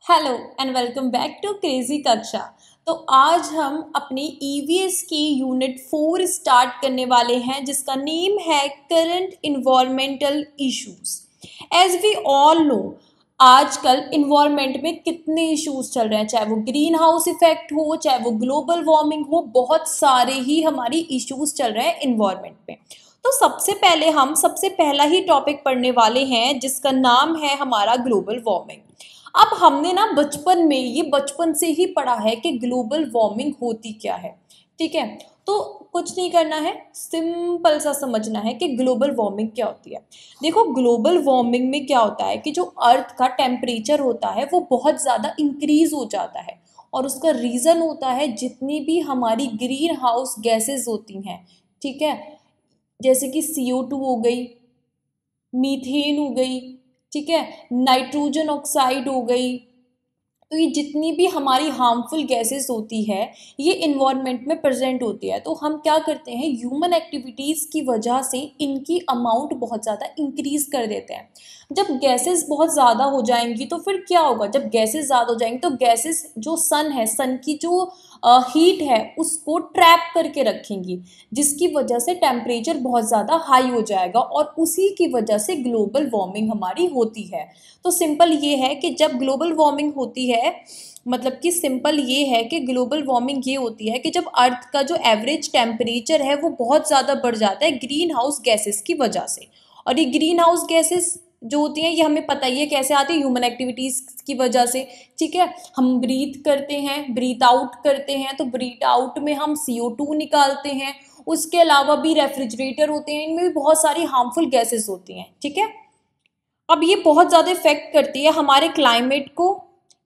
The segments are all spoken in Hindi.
Hello and welcome back to crazy Kaksha. तो आज हम अपनी ईवीएस की यूनिट 4 स्टार्ट करने वाले हैं जिसका नेम है current environmental issues. As we all know, आजकल इन्वायरमेंट में कितने इश्यूज चल रहे हैं, चाहे वो ग्रीन हाउस इफेक्ट हो, चाहे वो ग्लोबल वार्मिंग हो, बहुत सारे ही हमारी इश्यूज चल रहे हैं इन्वायरमेंट में। तो सबसे पहले हम सबसे पहला ही टॉपिक पढ़ने वाले हैं जिसका नाम है हमारा ग्लोबल वार्मिंग। अब हमने ना बचपन से ही पढ़ा है कि ग्लोबल वार्मिंग होती क्या है। ठीक है, तो कुछ नहीं करना है, सिंपल सा समझना है कि ग्लोबल वार्मिंग क्या होती है। देखो, ग्लोबल वार्मिंग में क्या होता है कि जो अर्थ का टेम्परेचर होता है वो बहुत ज़्यादा इंक्रीज हो जाता है, और उसका रीज़न होता है जितनी भी हमारी ग्रीन हाउस गैसेज होती हैं। ठीक है, जैसे कि CO2 हो गई, मीथेन हो गई, ठीक है, नाइट्रोजन ऑक्साइड हो गई। तो ये जितनी भी हमारी हार्मफुल गैसेस होती है ये इन्वायरमेंट में प्रेजेंट होती है। तो हम क्या करते हैं, ह्यूमन एक्टिविटीज़ की वजह से इनकी अमाउंट बहुत ज़्यादा इंक्रीज कर देते हैं। जब गैसेस बहुत ज़्यादा हो जाएंगी तो फिर क्या होगा, जब गैसेस ज़्यादा हो जाएंगी तो गैसेस जो सन की जो हीट है उसको ट्रैप करके रखेंगी, जिसकी वजह से टेम्परेचर बहुत ज़्यादा हाई हो जाएगा और उसी की वजह से ग्लोबल वार्मिंग हमारी होती है। तो सिंपल ये है कि जब ग्लोबल वार्मिंग होती है, मतलब कि सिंपल ये है कि ग्लोबल वार्मिंग ये होती है कि जब अर्थ का जो एवरेज टेम्परेचर है वो बहुत ज़्यादा बढ़ जाता है ग्रीन हाउस गैसेस की वजह से। और ये ग्रीन हाउस गैसेस जो होती हैं ये हमें पता ही है कैसे आती है, ह्यूमन एक्टिविटीज़ की वजह से। ठीक है, हम ब्रीथ करते हैं, ब्रीथ आउट करते हैं, तो ब्रीथ आउट में हम CO2 निकालते हैं। उसके अलावा भी रेफ्रिजरेटर होते हैं, इनमें भी बहुत सारी हार्मफुल गैसेस होती हैं। ठीक है, अब ये बहुत ज़्यादा इफेक्ट करती है हमारे क्लाइमेट को,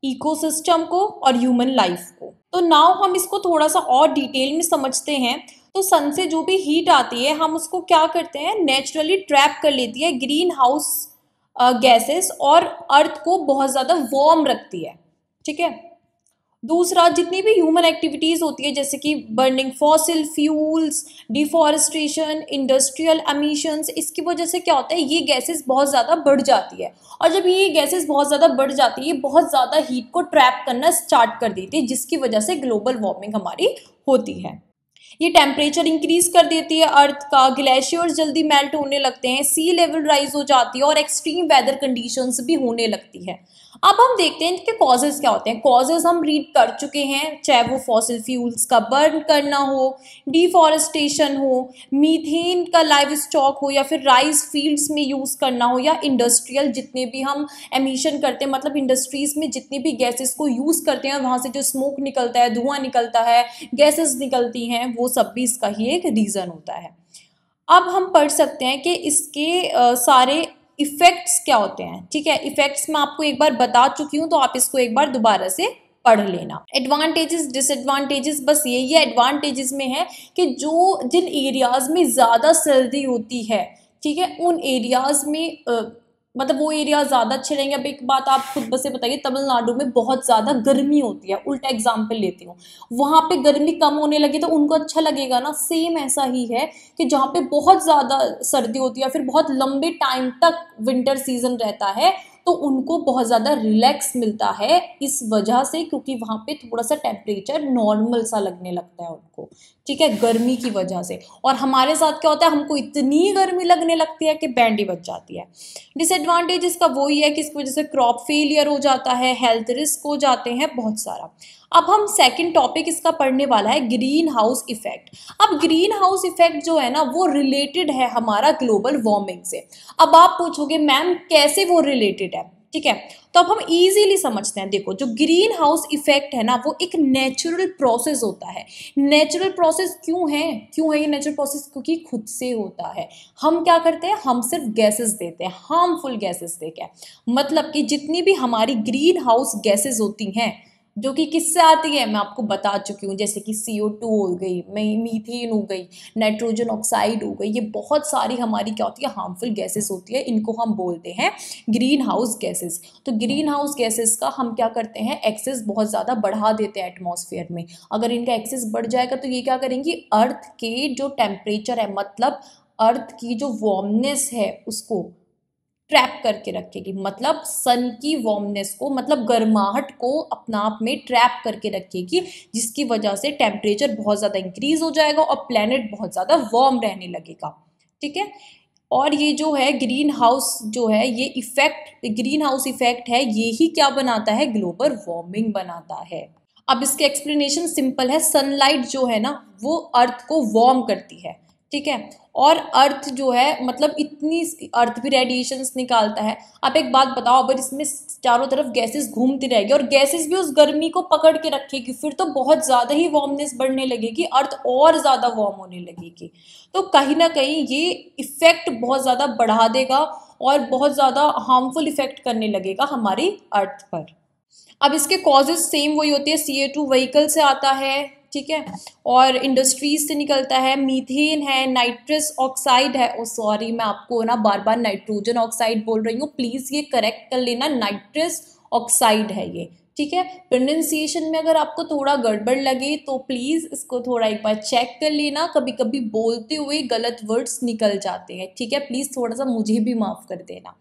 इकोसिस्टम को और ह्यूमन लाइफ को। तो नाउ हम इसको थोड़ा सा और डिटेल में समझते हैं। तो सन से जो भी हीट आती है हम उसको क्या करते हैं, नेचुरली ट्रैप कर लेती है ग्रीन हाउस गैसेस और अर्थ को बहुत ज़्यादा वार्म रखती है। ठीक है, दूसरा, जितनी भी ह्यूमन एक्टिविटीज़ होती है जैसे कि burning fossil fuels, deforestation, industrial emissions, इसकी वजह से क्या होता है, ये गैसेस बहुत ज़्यादा बढ़ जाती है। और जब ये गैसेस बहुत ज़्यादा बढ़ जाती है ये बहुत ज़्यादा हीट को ट्रैप करना स्टार्ट कर देती है, जिसकी वजह से ग्लोबल वार्मिंग हमारी होती है। ये टेम्परेचर इंक्रीज कर देती है अर्थ का, ग्लेशियर्स जल्दी मेल्ट होने लगते हैं, सी लेवल राइज हो जाती है और एक्सट्रीम वेदर कंडीशंस भी होने लगती है। अब हम देखते हैं इनके कॉजेज क्या होते हैं। कॉजेज हम रीड कर चुके हैं, चाहे वो फॉसिल फ्यूल्स का बर्न करना हो, डिफॉरेस्टेशन हो, मीथेन का लाइव स्टॉक हो, या फिर राइस फील्ड्स में यूज़ करना हो, या इंडस्ट्रियल जितने भी हम एमिशन करते हैं, मतलब इंडस्ट्रीज में जितनी भी गैसेस को यूज़ करते हैं वहाँ से जो स्मोक निकलता है, धुआं निकलता है, गैसेस निकलती हैं, वो सब भी इसका ही एक रीज़न होता है। अब हम पढ़ सकते हैं कि इसके सारे इफ़ेक्ट्स क्या होते हैं। ठीक है, इफ़ेक्ट्स मैं आपको एक बार बता चुकी हूँ तो आप इसको एक बार दोबारा से पढ़ लेना। एडवांटेजेस डिसएडवांटेजेस, बस यही है, एडवांटेजेस में है कि जिन एरियाज़ में ज़्यादा सर्दी होती है, ठीक है, उन एरियाज़ में मतलब वो एरिया ज़्यादा अच्छे रहेंगे। अब एक बात आप खुद बस से बताइए, तमिलनाडु में बहुत ज़्यादा गर्मी होती है, उल्टा एग्जाम्पल लेती हूँ, वहाँ पे गर्मी कम होने लगी तो उनको अच्छा लगेगा ना। सेम ऐसा ही है कि जहाँ पे बहुत ज़्यादा सर्दी होती है या फिर बहुत लंबे टाइम तक विंटर सीजन रहता है तो उनको बहुत ज़्यादा रिलैक्स मिलता है इस वजह से, क्योंकि वहाँ पे थोड़ा सा टेम्परेचर नॉर्मल सा लगने लगता है उनको। ठीक है, गर्मी की वजह से। और हमारे साथ क्या होता है, हमको इतनी गर्मी लगने लगती है कि बैंड ही बच जाती है। डिसएडवांटेज इसका वही है कि इसकी वजह से क्रॉप फेलियर हो जाता है, हेल्थ रिस्क हो जाते हैं बहुत सारा। अब हम सेकंड टॉपिक इसका पढ़ने वाला है ग्रीन हाउस इफेक्ट। अब ग्रीन हाउस इफेक्ट जो है ना वो रिलेटेड है हमारा ग्लोबल वार्मिंग से। अब आप पूछोगे मैम कैसे वो रिलेटेड है। ठीक है, तो अब हम इजीली समझते हैं। देखो, जो ग्रीन हाउस इफेक्ट है ना वो एक नेचुरल प्रोसेस होता है। नेचुरल प्रोसेस क्यों है ये नेचुरल प्रोसेस? क्योंकि खुद से होता है। हम क्या करते हैं, हम सिर्फ गैसेस देते हैं, हार्मफुल गैसेस देते हैं। मतलब कि जितनी भी हमारी ग्रीन हाउस गैसेस होती हैं जो कि किससे आती है मैं आपको बता चुकी हूँ, जैसे कि CO2 हो गई, मीथेन हो गई, नाइट्रोजन ऑक्साइड हो गई, ये बहुत सारी हमारी क्या होती है, हार्मफुल गैसेस होती है। इनको हम बोलते हैं ग्रीन हाउस गैसेस। तो ग्रीन हाउस गैसेस का हम क्या करते हैं, एक्सेस बहुत ज़्यादा बढ़ा देते हैं एटमॉस्फेयर में। अगर इनका एक्सेस बढ़ जाएगा तो ये क्या करेंगी, अर्थ के जो टेम्परेचर है, मतलब अर्थ की जो वार्मनेस है उसको ट्रैप करके रखेगी, मतलब सन की वार्मनेस को, मतलब गर्माहट को अपना आप में ट्रैप करके रखेगी, जिसकी वजह से टेम्परेचर बहुत ज़्यादा इंक्रीज हो जाएगा और प्लैनेट बहुत ज़्यादा वार्म रहने लगेगा। ठीक है, और ये जो है ग्रीन हाउस जो है, ये इफेक्ट, ग्रीन हाउस इफेक्ट है, ये ही क्या बनाता है, ग्लोबल वार्मिंग बनाता है। अब इसके एक्सप्लेनेशन सिंपल है, सनलाइट जो है ना वो अर्थ को वार्म करती है। ठीक है, और अर्थ जो है मतलब इतनी, अर्थ भी रेडिएशंस निकालता है। आप एक बात बताओ, अगर इसमें चारों तरफ गैसेस घूमती रहेगी और गैसेस भी उस गर्मी को पकड़ के रखेगी, फिर तो बहुत ज़्यादा ही वार्मनेस बढ़ने लगेगी, अर्थ और ज़्यादा वार्म होने लगेगी। तो कहीं ना कहीं ये इफेक्ट बहुत ज़्यादा बढ़ा देगा और बहुत ज़्यादा हार्मफुल इफेक्ट करने लगेगा हमारी अर्थ पर। अब इसके कॉजेज सेम वही होती है, CO2 व्हीकल से आता है, ठीक है, और इंडस्ट्रीज से निकलता है, मीथेन है, नाइट्रस ऑक्साइड है, ओ सॉरी मैं आपको ना बार बार नाइट्रोजन ऑक्साइड बोल रही हूँ, प्लीज़ ये करेक्ट कर लेना, नाइट्रस ऑक्साइड है ये। ठीक है, प्रोनाउंसिएशन में अगर आपको थोड़ा गड़बड़ लगे तो प्लीज़ इसको थोड़ा एक बार चेक कर लेना, कभी कभी बोलते हुए गलत वर्ड्स निकल जाते हैं। ठीक है, प्लीज़ थोड़ा सा मुझे भी माफ़ कर देना।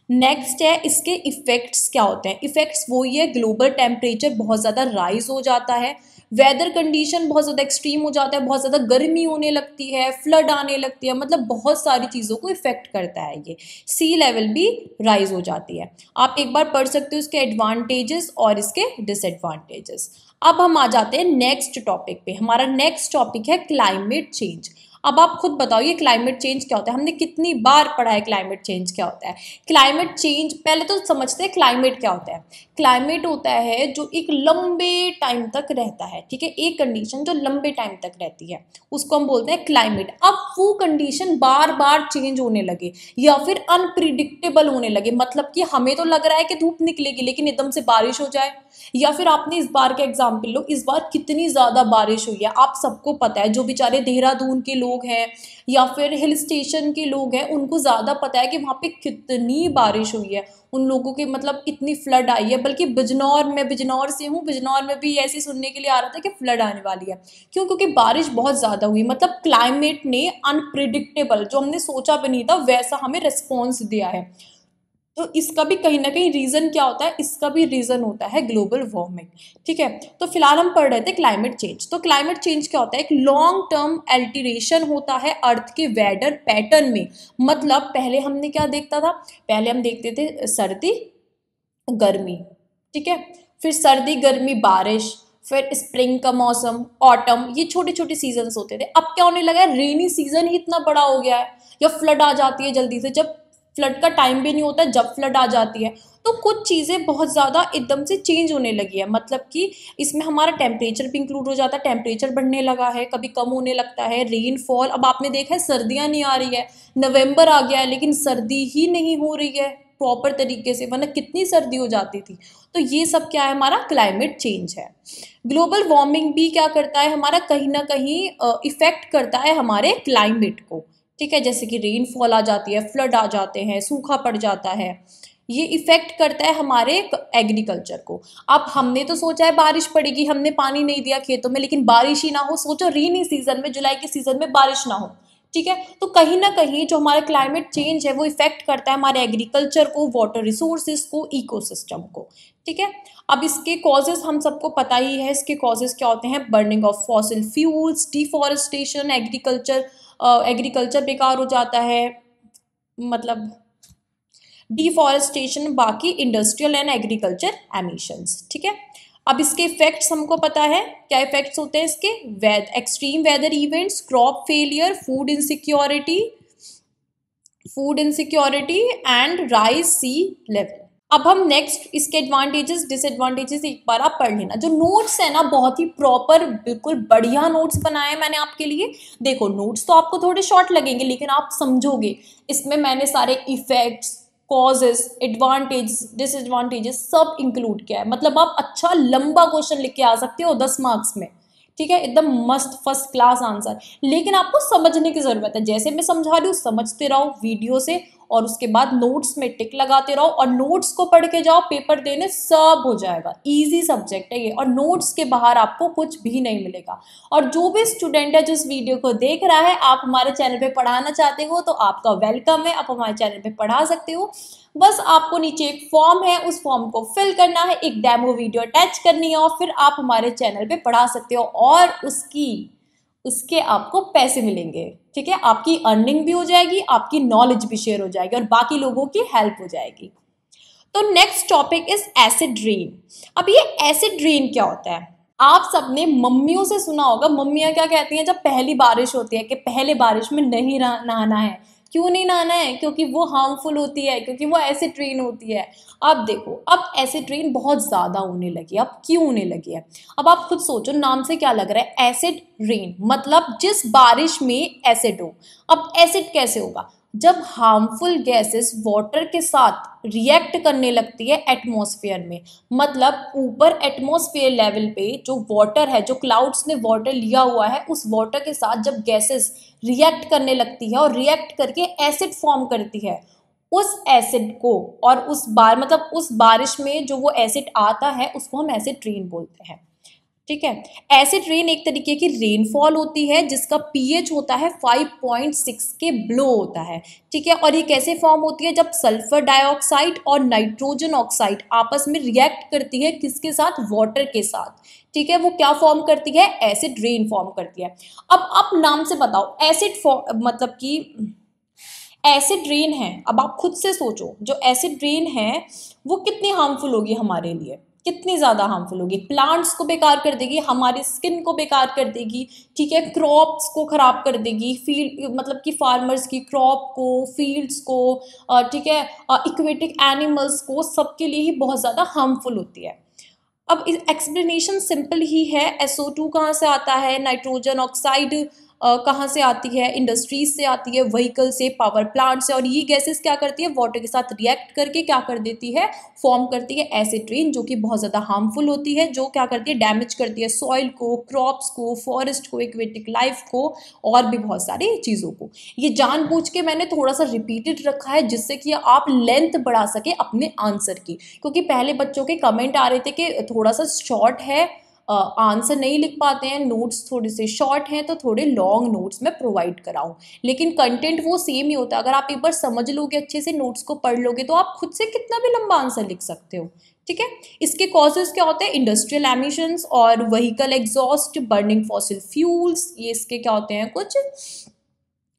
नेक्स्ट है इसके इफ़ेक्ट्स क्या होते हैं। इफ़ेक्ट्स वही है, ग्लोबल टेम्परेचर बहुत ज़्यादा राइज हो जाता है, वेदर कंडीशन बहुत ज़्यादा एक्सट्रीम हो जाता है, बहुत ज़्यादा गर्मी होने लगती है, फ्लड आने लगती है, मतलब बहुत सारी चीज़ों को इफ़ेक्ट करता है ये। सी लेवल भी राइज हो जाती है। आप एक बार पढ़ सकते हो इसके एडवांटेजेस और इसके डिसएडवांटेजेस। अब हम आ जाते हैं नेक्स्ट टॉपिक पे। हमारा नेक्स्ट टॉपिक है क्लाइमेट चेंज। अब आप खुद बताओ ये क्लाइमेट चेंज क्या होता है, हमने कितनी बार पढ़ा है क्लाइमेट चेंज क्या होता है। क्लाइमेट चेंज, पहले तो समझते हैं क्लाइमेट क्या होता है। क्लाइमेट होता है जो एक लंबे टाइम तक रहता है, ठीक है, एक कंडीशन जो लंबे टाइम तक रहती है उसको हम बोलते हैं क्लाइमेट। अब वो कंडीशन बार बार चेंज होने लगे या फिर अनप्रिडिक्टेबल होने लगे, मतलब कि हमें तो लग रहा है कि धूप निकलेगी लेकिन एकदम से बारिश हो जाए, या फिर आपने इस बार का एग्जाम्पल लो, इस बार कितनी ज़्यादा बारिश हुई है, आप सबको पता है, जो बेचारे देहरादून के लोग हैं या फिर हिल स्टेशन के लोग हैं उनको ज़्यादा पता है कि वहाँ पे कितनी बारिश हुई है, उन लोगों के मतलब इतनी फ्लड आई है। बल्कि बिजनौर, मैं बिजनौर से हूँ, बिजनौर में भी ऐसे सुनने के लिए आ रहा था कि फ्लड आने वाली है। क्यों? क्योंकि बारिश बहुत ज़्यादा हुई, मतलब क्लाइमेट ने अनप्रिडिक्टेबल, जो हमने सोचा भी नहीं था वैसा हमें रिस्पॉन्स दिया है। तो इसका भी कहीं ना कहीं रीज़न क्या होता है, इसका भी रीज़न होता है ग्लोबल वार्मिंग। ठीक है, तो फिलहाल हम पढ़ रहे थे क्लाइमेट चेंज। तो क्लाइमेट चेंज क्या होता है, एक लॉन्ग टर्म अल्टरेशन होता है अर्थ के वेदर पैटर्न में। मतलब पहले हमने क्या देखता था, पहले हम देखते थे सर्दी गर्मी, ठीक है, फिर सर्दी गर्मी बारिश, फिर स्प्रिंग का मौसम, ऑटम, ये छोटे छोटे सीजन्स होते थे। अब क्या होने लगा है, रेनी सीजन ही इतना बड़ा हो गया है, या फ्लड आ जाती है जल्दी से, जब फ्लड का टाइम भी नहीं होता जब फ्लड आ जाती है। तो कुछ चीज़ें बहुत ज़्यादा एकदम से चेंज होने लगी है, मतलब कि इसमें हमारा टेम्परेचर भी इंक्लूड हो जाता है, टेम्परेचर बढ़ने लगा है, कभी कम होने लगता है, रेनफॉल, अब आपने देखा है सर्दियाँ नहीं आ रही है, नवंबर आ गया है लेकिन सर्दी ही नहीं हो रही है प्रॉपर तरीके से, वरना कितनी सर्दी हो जाती थी। तो ये सब क्या है, हमारा क्लाइमेट चेंज है। ग्लोबल वार्मिंग भी क्या करता है, हमारा कहीं ना कहीं इफेक्ट करता है हमारे क्लाइमेट को। ठीक है, जैसे कि रेनफॉल आ जाती है, फ्लड आ जाते हैं, सूखा पड़ जाता है, ये इफेक्ट करता है हमारे एग्रीकल्चर को। अब हमने तो सोचा है बारिश पड़ेगी, हमने पानी नहीं दिया खेतों में, लेकिन बारिश ही ना हो, सोचो रेनी सीजन में, जुलाई के सीजन में बारिश ना हो। ठीक है, तो कहीं ना कहीं जो हमारा क्लाइमेट चेंज है वो इफेक्ट करता है हमारे एग्रीकल्चर को, वाटर रिसोर्सेज को, इकोसिस्टम को। ठीक है, अब इसके कॉजेज हम सबको पता ही है, इसके कॉजेज क्या होते हैं, burning of fossil fuels, deforestation, agriculture बेकार हो जाता है, मतलब डिफॉरेस्टेशन, बाकी इंडस्ट्रियल एंड एग्रीकल्चर एमिशंस। ठीक है, अब इसके इफेक्ट्स हमको पता है, क्या इफेक्ट्स होते हैं इसके, extreme weather events, crop failure, food insecurity and rise sea level. अब हम नेक्स्ट इसके एडवांटेजेस डिसएडवांटेजेस एक बार आप पढ़ लेना। जो नोट्स है ना बहुत ही प्रॉपर, बिल्कुल बढ़िया नोट्स बनाए मैंने आपके लिए। देखो नोट्स तो आपको थोड़े शॉर्ट लगेंगे लेकिन आप समझोगे, इसमें मैंने सारे इफेक्ट्स, कॉजेस, एडवांटेजेस, डिसएडवांटेजेस सब इंक्लूड किया है। मतलब आप अच्छा लंबा क्वेश्चन लिख के आ सकते हो 10 मार्क्स में। ठीक है, एकदम मस्त फर्स्ट क्लास आंसर, लेकिन आपको समझने की जरूरत है। जैसे मैं समझा रही हूँ समझते रहो वीडियो से, और उसके बाद नोट्स में टिक लगाते रहो और नोट्स को पढ़ के जाओ, पेपर देने सब हो जाएगा। इजी सब्जेक्ट है ये, और नोट्स के बाहर आपको कुछ भी नहीं मिलेगा। और जो भी स्टूडेंट है जो इस वीडियो को देख रहा है, आप हमारे चैनल पे पढ़ाना चाहते हो तो आपका वेलकम है, आप हमारे चैनल पे पढ़ा सकते हो। बस आपको नीचे एक फॉर्म है, उस फॉर्म को फिल करना है, एक डेमो वीडियो अटैच करनी है और फिर आप हमारे चैनल पे पढ़ा सकते हो और उसके आपको पैसे मिलेंगे। ठीक है, आपकी अर्निंग भी हो जाएगी, आपकी नॉलेज भी शेयर हो जाएगी और बाकी लोगों की हेल्प हो जाएगी। तो next topic is acid rain. अब ये एसिड रेन क्या होता है? आप सबने मम्मियों से सुना होगा, मम्मियाँ क्या कहती हैं जब पहली बारिश होती है कि पहले बारिश में नहीं नहाना है। क्यों नहीं नहाना है? क्योंकि वो हार्मफुल होती है, क्योंकि वो एसिड रेन होती है। अब देखो, अब एसिड रेन बहुत ज़्यादा होने लगी है। अब क्यों होने लगी है? अब आप खुद सोचो, नाम से क्या लग रहा है? एसिड रेन मतलब जिस बारिश में एसिड हो। अब एसिड कैसे होगा? जब हार्मफुल गैसेस वाटर के साथ रिएक्ट करने लगती है एटमॉस्फेयर में, मतलब ऊपर एटमॉस्फेयर लेवल पे जो वाटर है, जो क्लाउड्स ने वाटर लिया हुआ है, उस वाटर के साथ जब गैसेस रिएक्ट करने लगती है और रिएक्ट करके एसिड फॉर्म करती है, उस एसिड को और मतलब उस बारिश में जो वो एसिड आता है उसको हम एसिड रेन बोलते हैं। ठीक है, एसिड रेन एक तरीके की रेनफॉल होती है जिसका पीएच होता है 5.6 के बिलो होता है। ठीक है, और ये कैसे फॉर्म होती है? जब सल्फर डाइऑक्साइड और नाइट्रोजन ऑक्साइड आपस में रिएक्ट करती है, किसके साथ? वाटर के साथ। ठीक है, वो क्या फॉर्म करती है? एसिड रेन फॉर्म करती है। अब आप नाम से बताओ, एसिड मतलब कि एसिड रेन है, अब आप खुद से सोचो, जो एसिड रेन है वो कितनी हार्मफुल होगी हमारे लिए, कितनी ज़्यादा हार्मफुल होगी। प्लांट्स को बेकार कर देगी, हमारी स्किन को बेकार कर देगी। ठीक है, क्रॉप्स को ख़राब कर देगी, फील्ड मतलब कि फार्मर्स की क्रॉप को, फील्ड्स को, ठीक है, एक्वेटिक एनिमल्स को, सबके लिए ही बहुत ज़्यादा हार्मफुल होती है। अब एक्सप्लेनेशन सिंपल ही है। SO2 कहाँ से आता है? नाइट्रोजन ऑक्साइड कहाँ से आती है? इंडस्ट्रीज से आती है, व्हीकल से, पावर प्लांट से। और ये गैसेस क्या करती है? वाटर के साथ रिएक्ट करके क्या कर देती है? फॉर्म करती है एसिड रेन, जो कि बहुत ज़्यादा हार्मफुल होती है, जो क्या करती है? डैमेज करती है सॉइल को, क्रॉप्स को, फॉरेस्ट को, एक्वेटिक लाइफ को और भी बहुत सारी चीज़ों को। ये जानबूझ के मैंने थोड़ा सा रिपीटेड रखा है जिससे कि आप लेंथ बढ़ा सके अपने आंसर की, क्योंकि पहले बच्चों के कमेंट आ रहे थे कि थोड़ा सा शॉर्ट है, आंसर नहीं लिख पाते हैं, नोट्स थोड़े से शॉर्ट हैं, तो थोड़े लॉन्ग नोट्स मैं प्रोवाइड कराऊं। लेकिन कंटेंट वो सेम ही होता है। अगर आप एक बार समझ लोगे, अच्छे से नोट्स को पढ़ लोगे, तो आप खुद से कितना भी लंबा आंसर लिख सकते हो। ठीक है, इसके कॉजेज क्या होते हैं? इंडस्ट्रियल एमिशंस और vehicle exhaust, burning fossil fuels, ये इसके क्या होते हैं? कुछ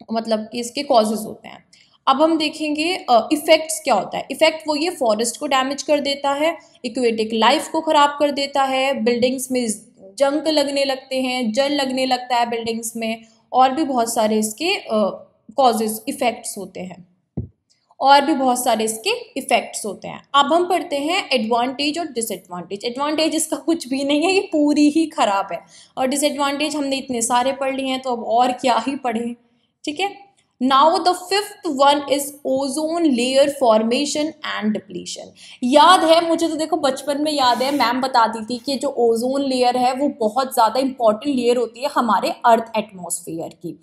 मतलब कि इसके कॉजेज होते हैं। अब हम देखेंगे इफेक्ट्स क्या होता है। इफेक्ट वो ये फॉरेस्ट को डैमेज कर देता है, इक्वेटिक लाइफ को ख़राब कर देता है, बिल्डिंग्स में जंग लगने लगते हैं, जल लगने लगता है बिल्डिंग्स में, और भी बहुत सारे इसके कॉजेज इफेक्ट्स होते हैं, और भी बहुत सारे इसके इफेक्ट्स होते हैं। अब हम पढ़ते हैं एडवांटेज और डिसएडवांटेज। एडवांटेज इसका कुछ भी नहीं है, ये पूरी ही खराब है, और डिसएडवांटेज हमने इतने सारे पढ़ लिए हैं तो अब और क्या ही पढ़ें। ठीक है, now the fifth one is ozone layer formation and depletion. याद है मुझे, तो देखो बचपन में याद है, मैम बताती थी कि जो ओजोन लेयर है वो बहुत ज़्यादा इंपॉर्टेंट लेयर होती है हमारे अर्थ एटमॉस्फेयर की।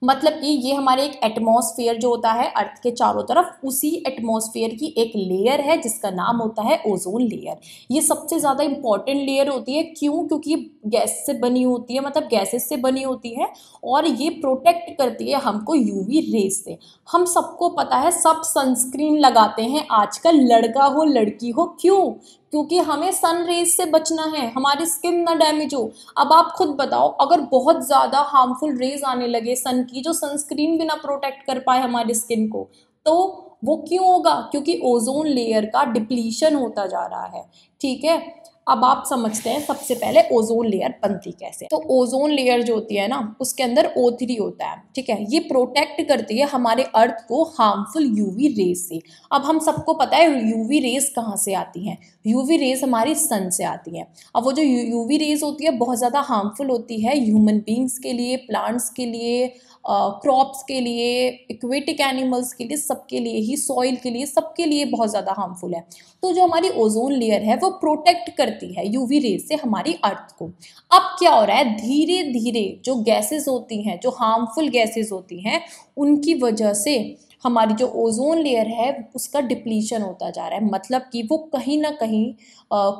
मतलब कि ये हमारे एक एटमॉस्फेयर जो होता है अर्थ के चारों तरफ, उसी एटमॉस्फेयर की एक लेयर है जिसका नाम होता है ओजोन लेयर। ये सबसे ज़्यादा इंपॉर्टेंट लेयर होती है। क्यों? क्योंकि ये गैस से बनी होती है, मतलब गैसेस से बनी होती है, और ये प्रोटेक्ट करती है हमको यूवी रेज से। हम सबको पता है, सब सनस्क्रीन लगाते हैं आजकल, लड़का हो लड़की हो। क्यों? क्योंकि हमें सन रेज से बचना है, हमारी स्किन ना डैमेज हो। अब आप खुद बताओ, अगर बहुत ज़्यादा हार्मफुल रेज आने लगे सन की, जो सनस्क्रीन भी ना प्रोटेक्ट कर पाए हमारी स्किन को, तो वो क्यों होगा? क्योंकि ओजोन लेयर का डिप्लीशन होता जा रहा है। ठीक है, अब आप समझते हैं सबसे पहले ओजोन लेयर बनती कैसे। तो ओजोन लेयर जो होती है ना, उसके अंदर O3 होता है। ठीक है, ये प्रोटेक्ट करती है हमारे अर्थ को हार्मफुल यूवी रेज से। अब हम सबको पता है यूवी रेज कहाँ से आती हैं। यूवी रेज हमारी सन से आती हैं। अब वो जो यूवी रेज होती है बहुत ज़्यादा हार्मफुल होती है ह्यूमन बींग्स के लिए, प्लांट्स के लिए, क्रॉप्स के लिए, एक्वेटिक एनिमल्स के लिए, सबके लिए ही, सॉइल के लिए, सबके लिए बहुत ज़्यादा हार्मफुल है। तो जो हमारी ओजोन लेयर है वो प्रोटेक्ट करती है यूवी रेज से हमारी अर्थ को। अब क्या हो रहा है? धीरे धीरे जो गैसेस होती हैं, जो हार्मफुल गैसेस होती हैं, उनकी वजह से हमारी जो ओजोन लेयर है उसका डिप्लीशन होता जा रहा है, मतलब कि वो कहीं ना कहीं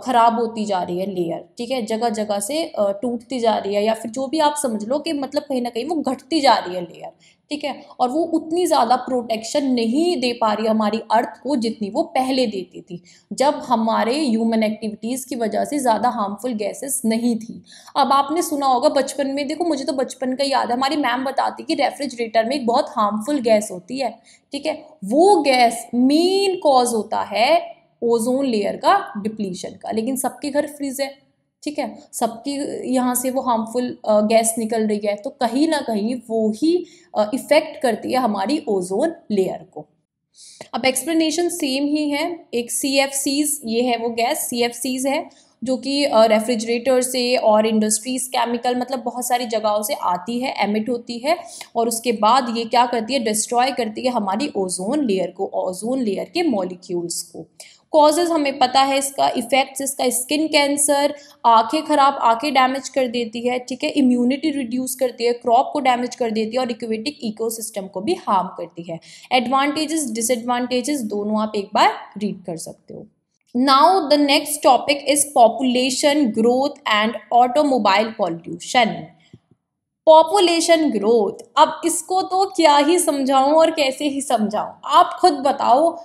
ख़राब होती जा रही है लेयर, ठीक है, जगह जगह से टूटती जा रही है, या फिर जो भी आप समझ लो कि मतलब कहीं ना कहीं वो घटती जा रही है लेयर, ठीक है। और वो उतनी ज़्यादा प्रोटेक्शन नहीं दे पा रही हमारी अर्थ को जितनी वो पहले देती थी, जब हमारे ह्यूमन एक्टिविटीज़ की वजह से ज़्यादा हार्मफुल गैसेस नहीं थी। अब आपने सुना होगा बचपन में, देखो मुझे तो बचपन का याद है, हमारी मैम बताती कि रेफ्रिजरेटर में एक बहुत हार्मफुल गैस होती है, ठीक है, वो गैस मेन कॉज होता है ओजोन लेयर का डिप्लीशन का। लेकिन सबके घर फ्रिज है, ठीक है, सबकी यहाँ से वो हार्मफुल गैस निकल रही है, तो कहीं ना कहीं वो ही इफ़ेक्ट करती है हमारी ओजोन लेयर को। अब एक्सप्लेनेशन सेम ही है, एक CFCs, ये है वो गैस CFCs है, जो कि रेफ्रिजरेटर से और इंडस्ट्रीज केमिकल मतलब बहुत सारी जगहों से आती है, एमिट होती है, और उसके बाद ये क्या करती है, डिस्ट्रॉय करती है हमारी ओजोन लेयर को, ओजोन लेयर के मॉलिक्यूल्स को। कॉजेज हमें पता है इसका, इफेक्ट्स इसका, स्किन कैंसर, आंखें खराब, आंखें डैमेज कर देती है, ठीक है, इम्यूनिटी रिड्यूस करती है, क्रॉप को डैमेज कर देती है, और इक्वेटिक इकोसिस्टम को भी हार्म करती है। एडवांटेजेस डिसएडवांटेजेस दोनों आप एक बार रीड कर सकते हो। Now the next topic is population growth and automobile pollution. Population growth, अब इसको तो क्या ही समझाऊं और कैसे ही समझाऊं, आप खुद बताओ।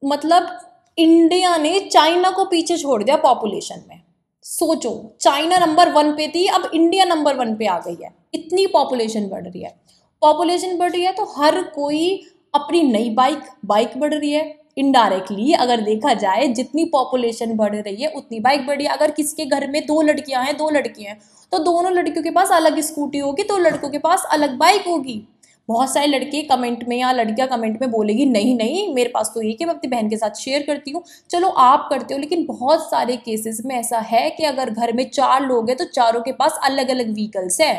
मतलब इंडिया ने चाइना को पीछे छोड़ दिया पॉपुलेशन में। सोचो, चाइना नंबर 1 पे थी, अब इंडिया नंबर 1 पे आ गई है, इतनी पॉपुलेशन बढ़ रही है। पॉपुलेशन बढ़ रही है तो हर कोई अपनी नई बाइक बढ़ रही है। इनडायरेक्टली अगर देखा जाए, जितनी पॉपुलेशन बढ़ रही है उतनी बाइक बढ़ी है। अगर किसके घर में 2 लड़कियां हैं, 2 लड़कियां हैं, तो दोनों लड़कियों के पास अलग स्कूटी होगी, तो लड़कों के पास अलग बाइक होगी। बहुत सारे लड़के कमेंट में या लड़कियां कमेंट में बोलेगी नहीं नहीं मेरे पास तो एक है, मैं अपनी बहन के साथ शेयर करती हूँ। चलो आप करते हो, लेकिन बहुत सारे केसेस में ऐसा है कि अगर घर में 4 लोग हैं तो चारों के पास अलग अलग व्हीकल्स है,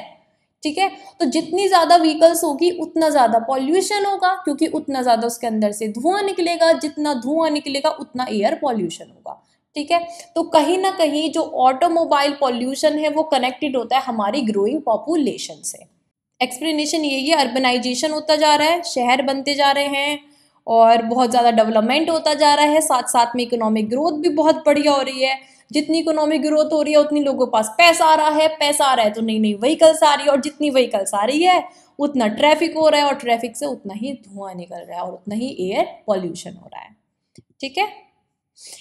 ठीक है। तो जितनी ज्यादा व्हीकल्स होगी उतना ज्यादा पॉल्यूशन होगा, क्योंकि उतना ज्यादा उसके अंदर से धुआं निकलेगा, जितना धुआं निकलेगा उतना एयर पॉल्यूशन होगा, ठीक है। तो कहीं ना कहीं जो ऑटोमोबाइल पॉल्यूशन है वो कनेक्टेड होता है हमारी ग्रोइंग पॉपुलेशन से। एक्सप्लेनेशन यही है, अर्बनाइजेशन होता जा रहा है, शहर बनते जा रहे हैं और बहुत ज़्यादा डेवलपमेंट होता जा रहा है, साथ साथ में इकोनॉमिक ग्रोथ भी बहुत बढ़िया हो रही है। जितनी इकोनॉमिक ग्रोथ हो रही है उतनी लोगों के पास पैसा आ रहा है, पैसा आ रहा है तो नई नई व्हीकल्स आ रही है, और जितनी व्हीकल्स आ रही है उतना ट्रैफिक हो रहा है, और ट्रैफिक से उतना ही धुआं निकल रहा है और उतना ही एयर पॉल्यूशन हो रहा है, ठीक है।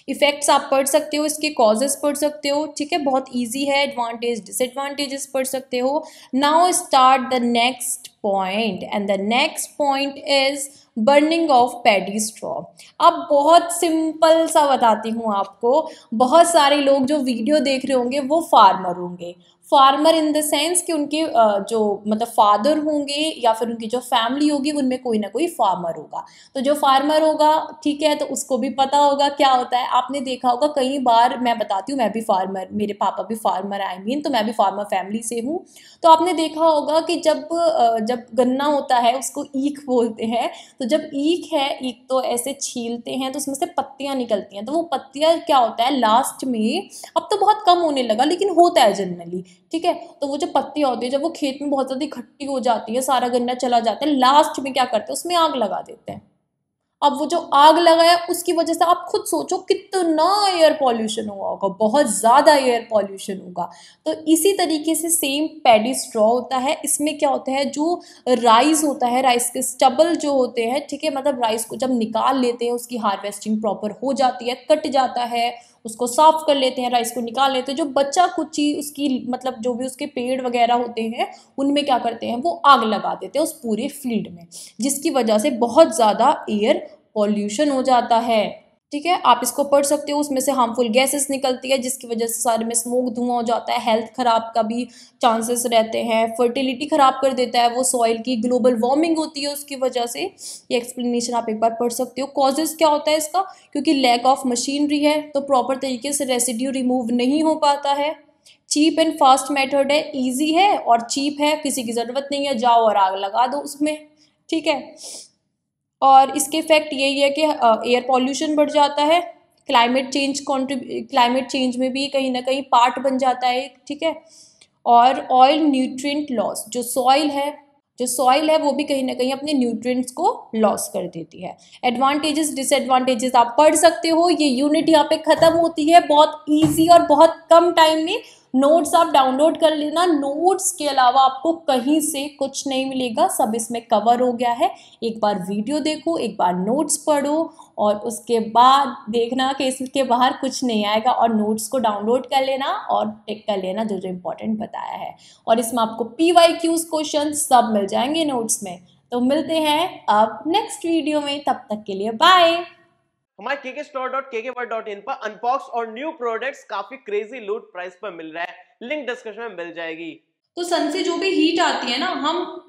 इफेक्ट्स आप पढ़ सकते हो, इसके कॉजेस पढ़ सकते हो, ठीक है, बहुत इजी है। एडवांटेज डिसएडवांटेजेस पढ़ सकते हो। Now start the next point, and the next point is burning of paddy straw. अब बहुत सिंपल सा बताती हूँ आपको, बहुत सारे लोग जो वीडियो देख रहे होंगे वो फार्मर होंगे। फार्मर इन द सेंस कि उनके जो मतलब फादर होंगे या फिर उनकी जो फैमिली होगी उनमें कोई ना कोई फार्मर होगा। तो जो फार्मर होगा, ठीक है, तो उसको भी पता होगा क्या होता है। आपने देखा होगा कई बार, मैं बताती हूँ, मैं भी फार्मर, मेरे पापा भी फार्मर, आई मीन तो मैं भी फार्मर फैमिली से हूँ। तो आपने देखा होगा कि जब गन्ना होता है उसको ईख बोलते हैं, तो जब ईख है, ईख तो ऐसे छीलते हैं तो उसमें से पत्तियां निकलती हैं, तो वो पत्तियां क्या होता है लास्ट में, अब तो बहुत कम होने लगा लेकिन होता है जनरली, ठीक है। तो वो जो पत्तियां होती है, जब वो खेत में बहुत ज्यादा इकट्ठी हो जाती है, सारा गन्ना चला जाता है, लास्ट में क्या करते हैं, उसमें आग लगा देते हैं। अब वो जो आग लगाया उसकी वजह से आप खुद सोचो कितना एयर पॉल्यूशन हुआ होगा, बहुत ज़्यादा एयर पॉल्यूशन होगा। तो इसी तरीके से सेम पैडी स्ट्रॉ होता है। इसमें क्या होता है, जो राइस होता है, राइस के स्टबल जो होते हैं, ठीक है, मतलब राइस को जब निकाल लेते हैं, उसकी हार्वेस्टिंग प्रॉपर हो जाती है, कट जाता है, उसको साफ कर लेते हैं, राइस को निकाल लेते हैं, जो बचा कुची उसकी मतलब जो भी उसके पेड़ वगैरह होते हैं उनमें क्या करते हैं, वो आग लगा देते हैं उस पूरे फील्ड में, जिसकी वजह से बहुत ज़्यादा एयर पॉल्यूशन हो जाता है, ठीक है। आप इसको पढ़ सकते हो, उसमें से हार्मफुल गैसेस निकलती है जिसकी वजह से सारे में स्मोक, धुआं हो जाता है, हेल्थ खराब का भी चांसेस रहते हैं, फर्टिलिटी खराब कर देता है वो सॉइल की, ग्लोबल वार्मिंग होती है उसकी वजह से। ये एक्सप्लेनेशन आप एक बार पढ़ सकते हो। कॉजेज क्या होता है इसका, क्योंकि लैक ऑफ मशीनरी है तो प्रॉपर तरीके से रेसिड्यू रिमूव नहीं हो पाता है। चीप एंड फास्ट मेथड है, ईजी है और चीप है, किसी की ज़रूरत नहीं है, जाओ और आग लगा दो उसमें, ठीक है। और इसके इफेक्ट यही है कि एयर पॉल्यूशन बढ़ जाता है, क्लाइमेट चेंज में भी कहीं ना कहीं पार्ट बन जाता है, ठीक है। और ऑयल न्यूट्रिएंट लॉस, जो सॉइल है जो सॉइल है वो भी कहीं ना कहीं अपने न्यूट्रिएंट्स को लॉस कर देती है। एडवांटेजेस डिसएडवांटेजेस आप पढ़ सकते हो। ये यूनिट यहाँ पे खत्म होती है। बहुत इजी और बहुत कम टाइम में नोट्स आप डाउनलोड कर लेना। नोट्स के अलावा आपको कहीं से कुछ नहीं मिलेगा, सब इसमें कवर हो गया है। एक बार वीडियो देखो, एक बार नोट्स पढ़ो और उसके बाद देखना कि इसके बाहर कुछ नहीं आएगा, और नोट्स को डाउनलोड कर लेना और टिक कर लेना जो जो इम्पोर्टेंट बताया है। और इसमें आपको PYQs क्वेश्चन सब मिल जाएंगे नोट्स में। तो मिलते हैं अब नेक्स्ट वीडियो में, तब तक के लिए बाय। हमारे kkstore.kkworld.in पर अनबॉक्स और न्यू प्रोडक्ट्स काफी क्रेजी लूट प्राइस पर मिल रहा है, लिंक डिस्क्रिप्शन में मिल जाएगी। तो सन से जो भी हीट आती है ना, हम